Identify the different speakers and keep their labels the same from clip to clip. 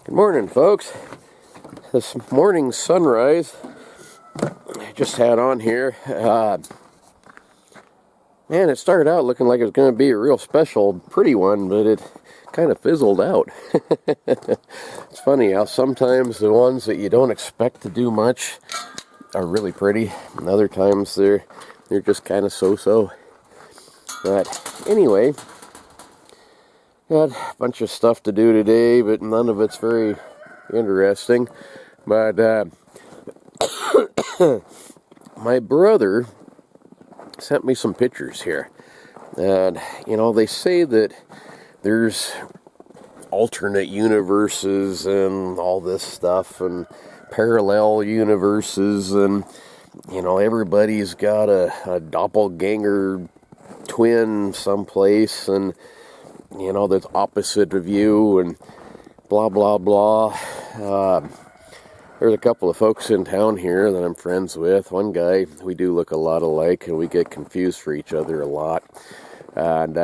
Speaker 1: Good morning, folks. This morning sunrise I just had on here, man, it started out looking like it was going to be a real special, pretty one, but it kind of fizzled out. It's funny how sometimes the ones that you don't expect to do much are really pretty, and other times they're just kind of so-so. But anyway, got a bunch of stuff to do today, but none of it's very interesting. But my brother sent me some pictures here. And, they say that there's alternate universes and all this stuff, and parallel universes, and, everybody's got a doppelganger twin someplace, and that's opposite of you, and blah blah blah. There's a couple of folks in town here that I'm friends with. One guy, we do look a lot alike, and we get confused for each other a lot. And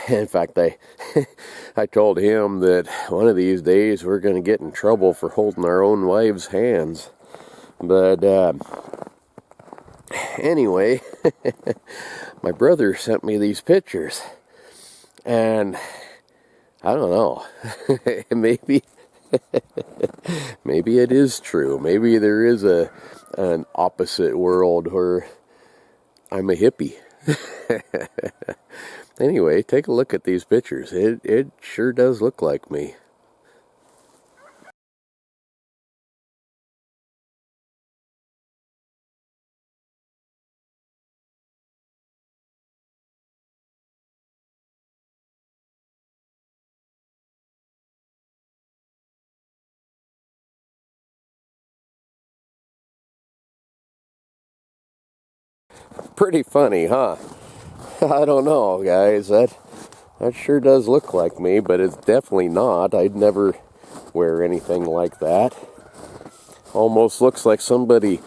Speaker 1: in fact, I told him that one of these days we're going to get in trouble for holding our own wives' hands. But anyway, my brother sent me these pictures. And I don't know, maybe it is true. Maybe there is an opposite world where I'm a hippie. Anyway, take a look at these pictures. It sure does look like me. Pretty funny, huh? I don't know, guys. That sure does look like me, but it's definitely not. I'd never wear anything like that. Almost looks like somebody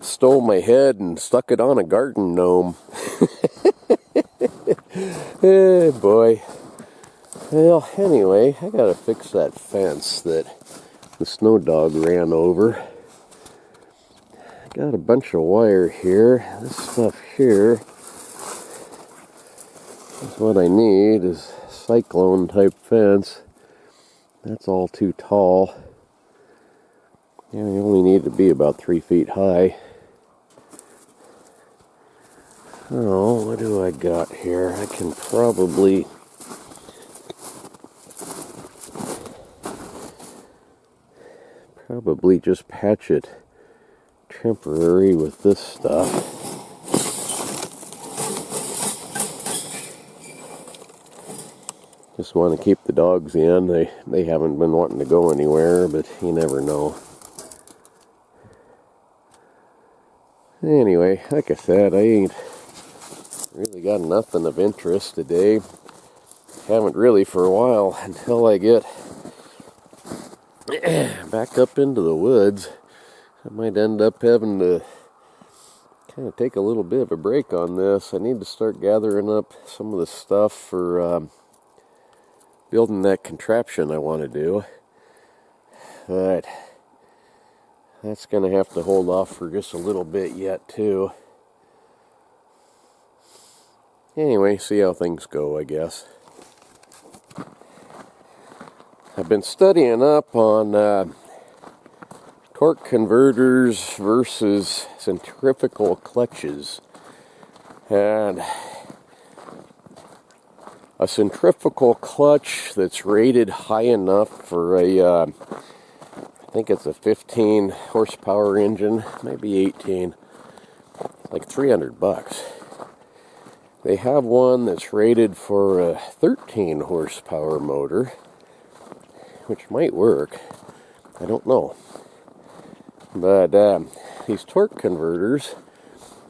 Speaker 1: stole my head and stuck it on a garden gnome. Eh, boy. Well, anyway, I gotta fix that fence that the snow dog ran over. Got a bunch of wire here. This stuff here is what I need, is cyclone type fence. That's all too tall. Yeah, you only need to be about 3 feet high. Oh, what do I got here? I can probably just patch it temporary with this stuff. Just want to keep the dogs in. They haven't been wanting to go anywhere, but you never know. Anyway, like I said, I ain't really got nothing of interest today. Haven't really for a while, until I get back up into the woods. I might end up having to kind of take a little bit of a break on this. I need to start gathering up some of the stuff for building that contraption I want to do. But that's going to have to hold off for just a little bit yet, too. Anyway, see how things go, I guess. I've been studying up on torque converters versus centrifugal clutches. And a centrifugal clutch that's rated high enough for I think it's a 15 horsepower engine, maybe 18, like $300. They have one that's rated for a 13 horsepower motor, which might work. I don't know. But these torque converters,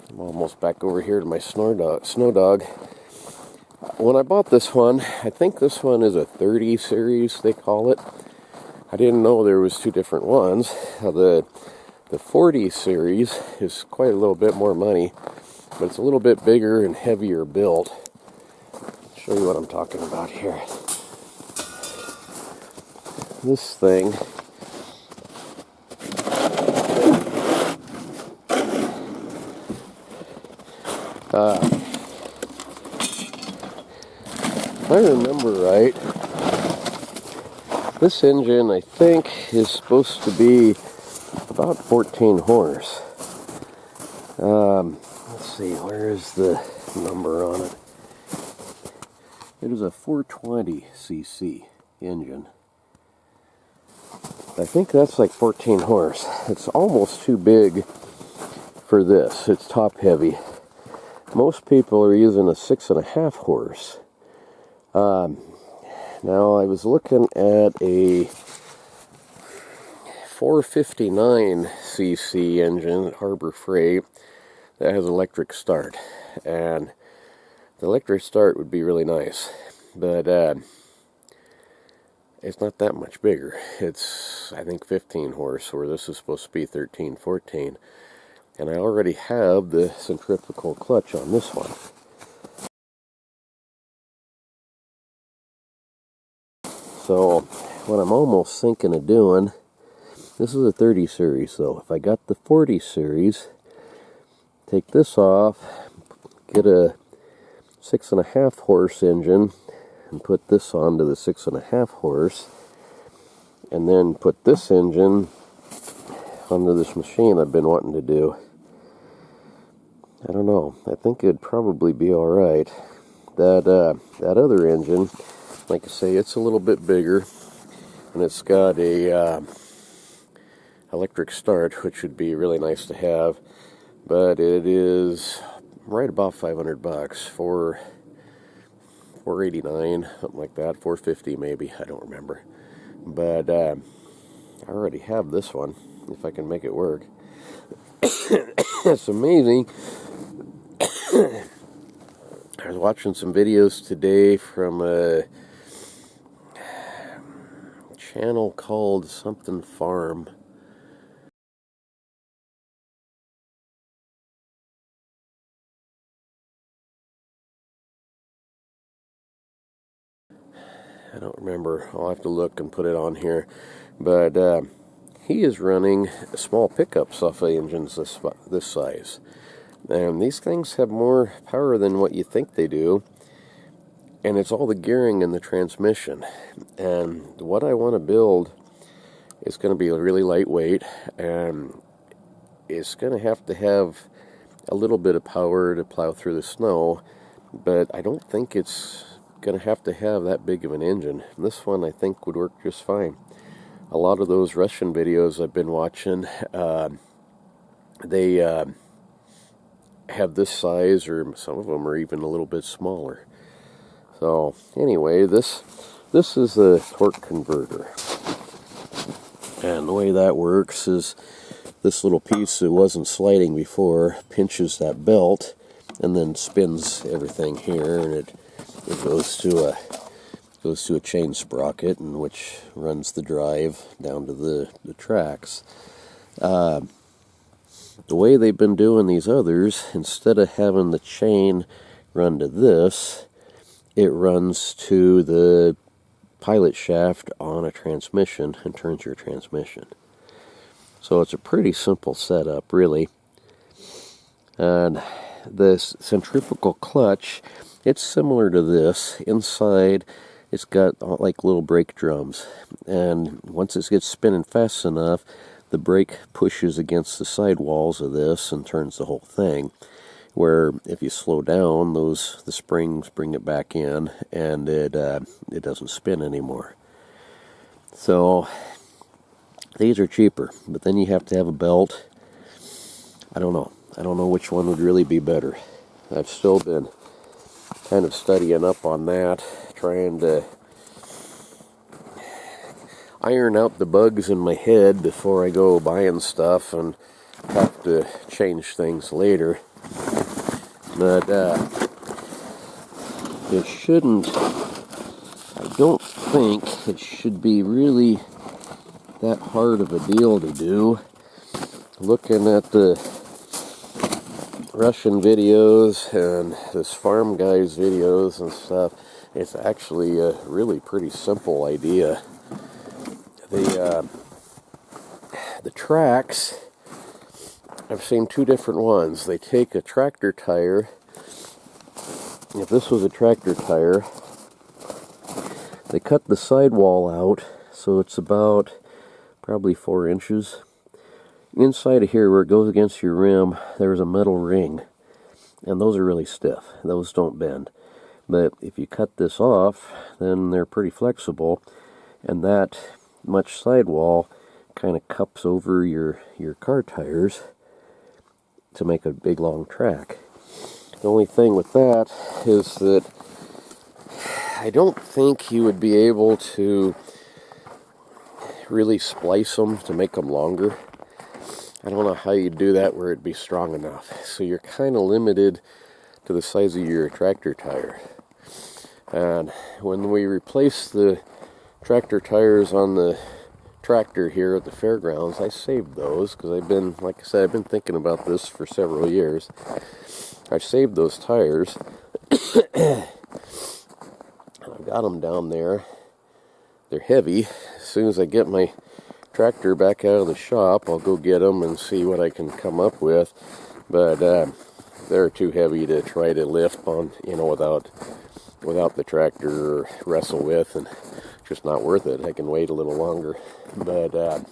Speaker 1: I'm almost back over here to my snow dog. When I bought this one, I think this one is a 30 series, they call it. I didn't know there was two different ones. The 40 series is quite a little bit more money, but it's a little bit bigger and heavier built. I'll show you what I'm talking about here. this thing. If I remember right, this engine, I think, is supposed to be about 14 horse. Let's see, where is the number on it? It is a 420cc engine. I think that's like 14 horse. It's almost too big for this. It's top heavy. Most people are using a 6.5 horse. Now I was looking at a 459cc engine at Harbor Freight that has electric start, and the electric start would be really nice, but it's not that much bigger. It's, I think, 15 horse, where this is supposed to be 13, 14, and I already have the centrifugal clutch on this one. So what I'm almost thinking of doing, this is a 30 series, so if I got the 40 series, take this off, get a 6.5 horse engine, and put this onto the 6.5 horse, and then put this engine onto this machine I've been wanting to do. I don't know. I think it'd probably be alright. That other engine, like I say, it's a little bit bigger, and it's got a electric start, which would be really nice to have, but it is right about $500 for $489, something like that, $450 maybe, I don't remember. But I already have this one, if I can make it work. It's amazing. I was watching some videos today from a channel called something Farm. I don't remember. I'll have to look and put it on here. But he is running small pickups off of engines this size. And these things have more power than what you think they do. And it's all the gearing in the transmission. And what I want to build is going to be really lightweight. And it's going to have a little bit of power to plow through the snow. But I don't think it's going to have that big of an engine. This one I think would work just fine. A lot of those Russian videos I've been watching, they have this size, or some of them are even a little bit smaller. So anyway, this is a torque converter, and the way that works is this little piece that wasn't sliding before pinches that belt and then spins everything here, and it goes to a chain sprocket, in which runs the drive down to the tracks. The way they've been doing these others, instead of having the chain run to this, it runs to the pilot shaft on a transmission and turns your transmission. So it's a pretty simple setup, really. And this centrifugal clutch, it's similar to this. Inside, it's got like little brake drums, and once it gets spinning fast enough, the brake pushes against the side walls of this and turns the whole thing. Where if you slow down, the springs bring it back in, and it doesn't spin anymore. So these are cheaper, but then you have to have a belt. I don't know which one would really be better. I've still been kind of studying up on that, trying to iron out the bugs in my head before I go buying stuff and have to change things later. But it shouldn't, I don't think it should be really that hard of a deal to do. Looking at the Russian videos and this farm guy's videos and stuff, it's actually a really pretty simple idea. the tracks, I've seen two different ones. They take a tractor tire. If this was a tractor tire, they cut the sidewall out, so it's about probably 4 inches. Inside of here, where it goes against your rim, there's a metal ring, and those are really stiff. Those don't bend. But if you cut this off, then they're pretty flexible, and that much sidewall kind of cups over your car tires to make a big long track. The only thing with that is that I don't think you would be able to really splice them to make them longer. I don't know how you'd do that where it'd be strong enough. So you're kind of limited to the size of your tractor tire. And when we replaced the tractor tires on the tractor here at the fairgrounds, I saved those because like I said, I've been thinking about this for several years. I saved those tires. I've got them down there. They're heavy. As soon as I get my tractor back out of the shop, I'll go get them and see what I can come up with. But they're too heavy to try to lift on, without the tractor or wrestle with, and it's just not worth it. I can wait a little longer. But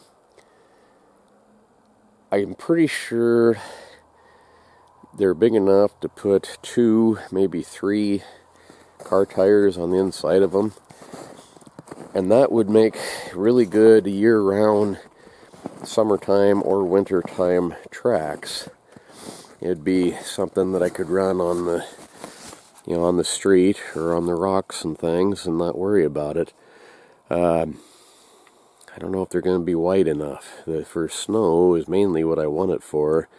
Speaker 1: I'm pretty sure they're big enough to put 2, maybe 3 car tires on the inside of them. And that would make really good year-round summertime or wintertime tracks. It'd be something that I could run on the, on the street or on the rocks and things and not worry about it. I don't know if they're going to be wide enough. For snow is mainly what I want it for.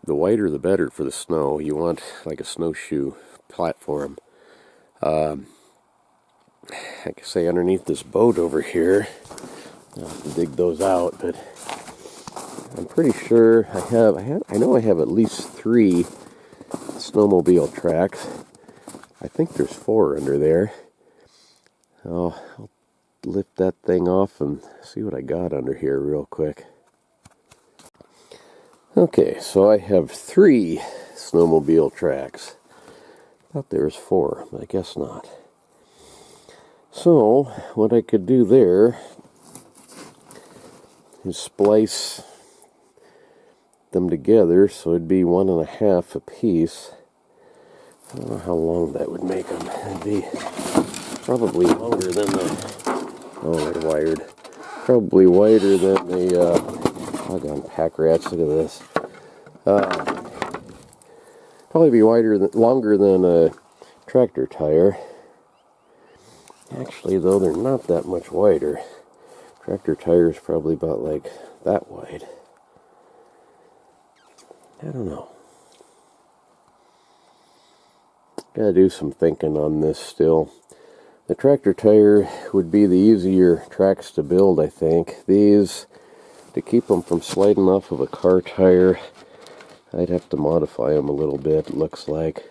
Speaker 1: The wider the better for the snow. You want like a snowshoe platform. Like I say, underneath this boat over here, I'll have to dig those out, but I'm pretty sure I know I have at least 3 snowmobile tracks. I think there's 4 under there. I'll lift that thing off and see what I got under here real quick. Okay, so I have 3 snowmobile tracks. Thought there was 4, but I guess not. So, what I could do there is splice them together so it'd be 1.5 a piece. I don't know how long that would make them. It'd be probably longer than they're wired. Probably wider than the, doggone pack rats, look at this. Probably be longer than a tractor tire. Actually, though, they're not that much wider. Tractor tire is probably about like that wide. I don't know. Gotta do some thinking on this still. The tractor tire would be the easier tracks to build, I think. These, to keep them from sliding off of a car tire, I'd have to modify them a little bit, it looks like.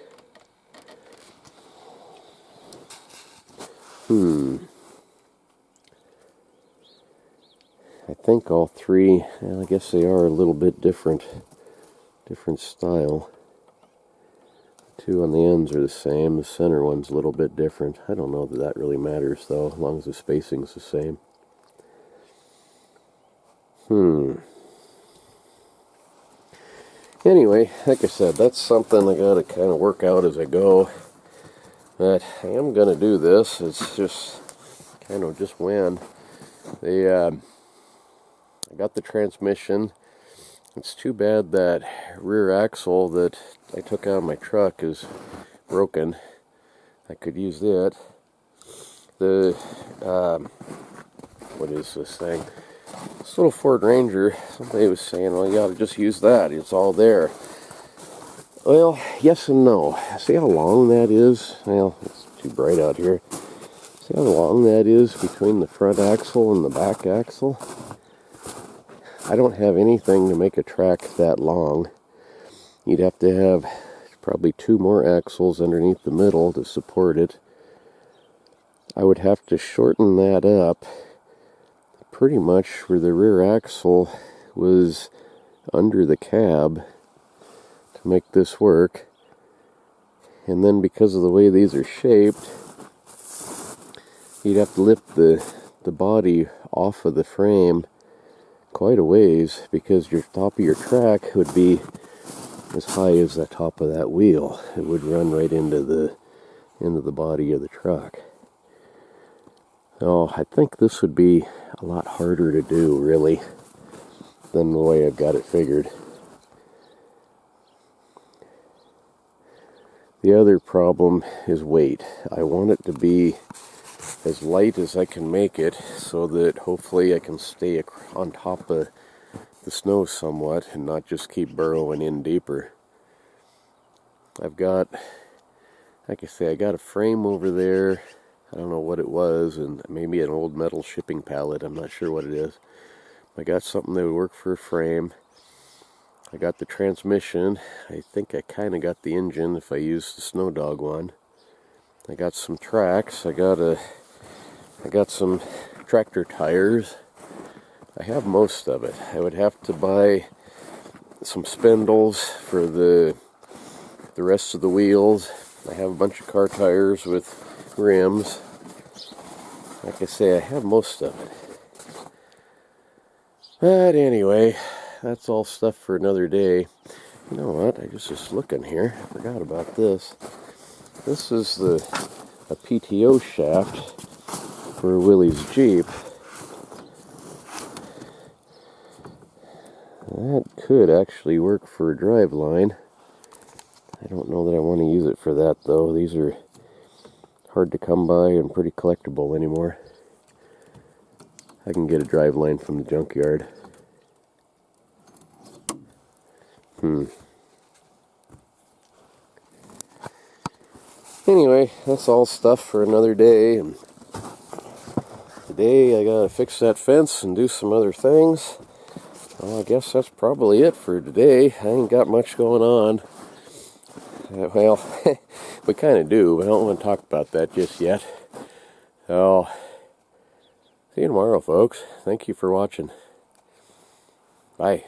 Speaker 1: I think all 3, I guess they are a little bit different style. 2 on the ends are the same, the center one's a little bit different. I don't know that really matters though, as long as the spacing's the same. Anyway, like I said, that's something I gotta kind of work out as I go. But I am gonna do this. It's just kind of just when. I got the transmission. It's too bad that rear axle that I took out of my truck is broken. I could use it. What is this thing? This little Ford Ranger, somebody was saying, well, you ought to just use that. It's all there. Well, yes and no. See how long that is? Well, it's too bright out here. See how long that is between the front axle and the back axle? I don't have anything to make a track that long. You'd have to have probably 2 more axles underneath the middle to support it. I would have to shorten that up, pretty much where the rear axle was under the cab to make this work. And then because of the way these are shaped, you'd have to lift the body off of the frame quite a ways, because your top of your track would be as high as the top of that wheel. It would run right into the body of the truck. So I think this would be a lot harder to do, really, than the way I've got it figured. The other problem is weight. I want it to be as light as I can make it, so that hopefully I can stay on top of the snow somewhat and not just keep burrowing in deeper. I've got, like I say, I got a frame over there. I don't know what it was, and maybe an old metal shipping pallet. I'm not sure what it is. I got something that would work for a frame. I got the transmission. I think I kind of got the engine if I used the Snow Dog one. I got some tracks. I got some tractor tires. I have most of it. I would have to buy some spindles for the rest of the wheels. I have a bunch of car tires with rims. Like I say, I have most of it. But anyway, that's all stuff for another day. You know what? I was just looking here. I forgot about this. This is a PTO shaft for Willie's Jeep. That could actually work for a driveline. I don't know that I want to use it for that, though. These are hard to come by and pretty collectible anymore. I can get a driveline from the junkyard. Anyway, that's all stuff for another day. And today I gotta fix that fence and do some other things. Well, I guess that's probably it for today. I ain't got much going on. Well, we kind of do, but I don't want to talk about that just yet. So, see you tomorrow, folks. Thank you for watching. Bye.